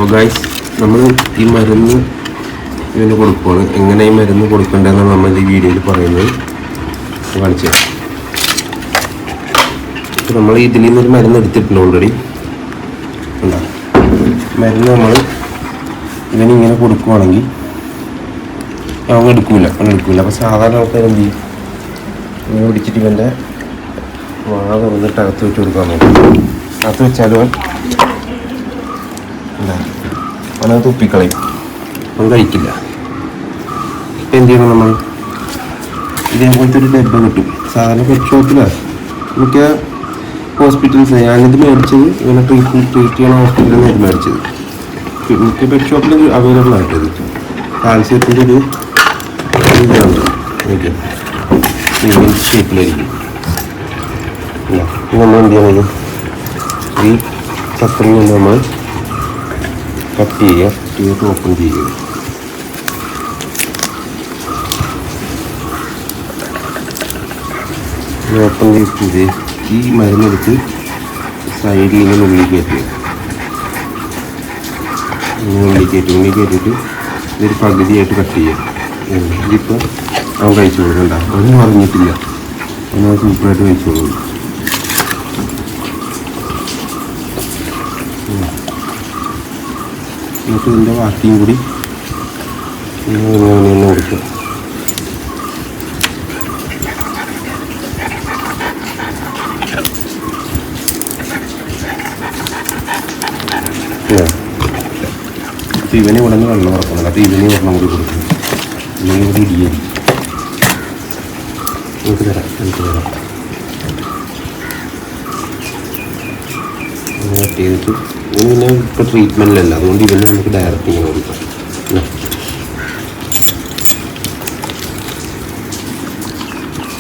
അപ്പോൾ ഗൈസ് നമ്മൾ ഈ മരുന്ന് ഇവന് കൊടുക്കുകയാണ്. എങ്ങനെ ഈ മരുന്ന് കൊടുക്കേണ്ടതെന്നാണ് നമ്മൾ ഈ വീഡിയോയിൽ പറയുന്നത്. കാണിച്ചു തരാം. അപ്പോൾ നമ്മൾ ഇതിൽ നിന്നൊരു മരുന്ന് എടുത്തിട്ടുണ്ട് ഓൾറെഡി. ഉണ്ടാകും മരുന്ന് നമ്മൾ ഇവനിങ്ങനെ കൊടുക്കുവാണെങ്കിൽ അവൻ എടുക്കൂല. അപ്പോൾ സാധാരണ ആൾക്കാർ എന്ത് ചെയ്യും, ഇങ്ങനെ പിടിച്ചിട്ട് ഇവൻ്റെ വാഴ വന്നിട്ട് അകത്ത് വെച്ച് കൊടുക്കാൻ നോക്കും. അകത്ത് വെച്ചാലും അവനത് തുപ്പിക്കളയും, അവൻ കഴിക്കില്ല. ഇപ്പം എന്ത് ചെയ്യണം, നമ്മൾ ഇതേപോലത്തെ ഒരു ഡബ്ബ കിട്ടും സാധാരണ പെറ്റ് ഷോപ്പിലാണ്. മിക്ക ഹോസ്പിറ്റൽസ് ഞാനിത് മേടിച്ചത് ഇവനെ ട്രീറ്റ് ചെയ്യണ ഹോസ്പിറ്റലിൽ നിന്ന് മേടിച്ചത്. മിക്ക പെറ്റ് ഷോപ്പിൽ അവൈലബിൾ ആയിട്ടത് കാൽസ്യത്തിൻ്റെ ഒരു ഇതുണ്ട്. ഓക്കെ, ഇങ്ങനെ ഷേപ്പിലായിരിക്കും. നമ്മൾ എന്ത് ചെയ്യണത്, ഈ സത്രിൽ നിന്ന് നമ്മൾ കട്ട് ചെയ്യുക, ചെയ്തിട്ട് ഓപ്പൺ ചെയ്യുക. ഓപ്പൺ ചെയ്തിട്ട് ഈ മരുന്നെടുത്ത് സൈഡിൽ ഇങ്ങനെ ഉള്ളി കയറ്റുക. ഇങ്ങനെ ഉള്ളി കയറ്റിയിട്ട് ഇതൊരു പകുതിയായിട്ട് കട്ട് ചെയ്യുക. ഇതിപ്പോൾ അവൻ കഴിച്ചു കൊടുക്കണ്ട, അവനും അറിഞ്ഞിട്ടില്ല, അവനത് സൂപ്പറായിട്ട് കഴിച്ചു കൊടുക്കും. എന്നിട്ട് ഇതിൻ്റെ ബാക്കിയും കൂടി ഇങ്ങനെ കൊടുക്കുക. അപ്പോൾ ഇവനെ ഇവിടെ നിന്ന് വെള്ളം ഇറക്കുന്നില്ല. അപ്പോൾ ഇവനെ ഒരെണ്ണം കൂടി കൊടുക്കും. ഇവനെ കൂടി ഇടിയായി എനിക്ക് തരാം. കട്ട് ചെയ്തിട്ട് ഇവന് പിന്നെ ഇപ്പോൾ ട്രീറ്റ്മെൻറ്റിലല്ല, അതുകൊണ്ട് ഇവനെ നമുക്ക് ഡയറക്റ്റ് ഇങ്ങനെ കൊടുക്കാം.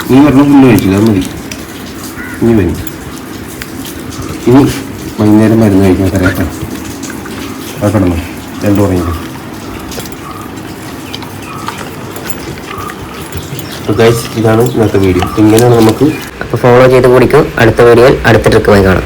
നീ പറഞ്ഞ ഫുള്ള് കഴിച്ചില്ല, അത് മതി. ഇനി വരും, ഇനി വൈകുന്നേരം മരുന്ന് കഴിക്കാൻ തരാം. കിടന്നു രണ്ടു പറയുന്നത്. ഇതാണ് ഇന്നത്തെ വീഡിയോ. ഇങ്ങനെയാണ് നമുക്ക്. അപ്പോൾ ഫോളോ ചെയ്ത് കുടിക്കും. അടുത്ത വീഡിയോയിൽ അടുത്ത ട്രിക്കുമായി കാണാം.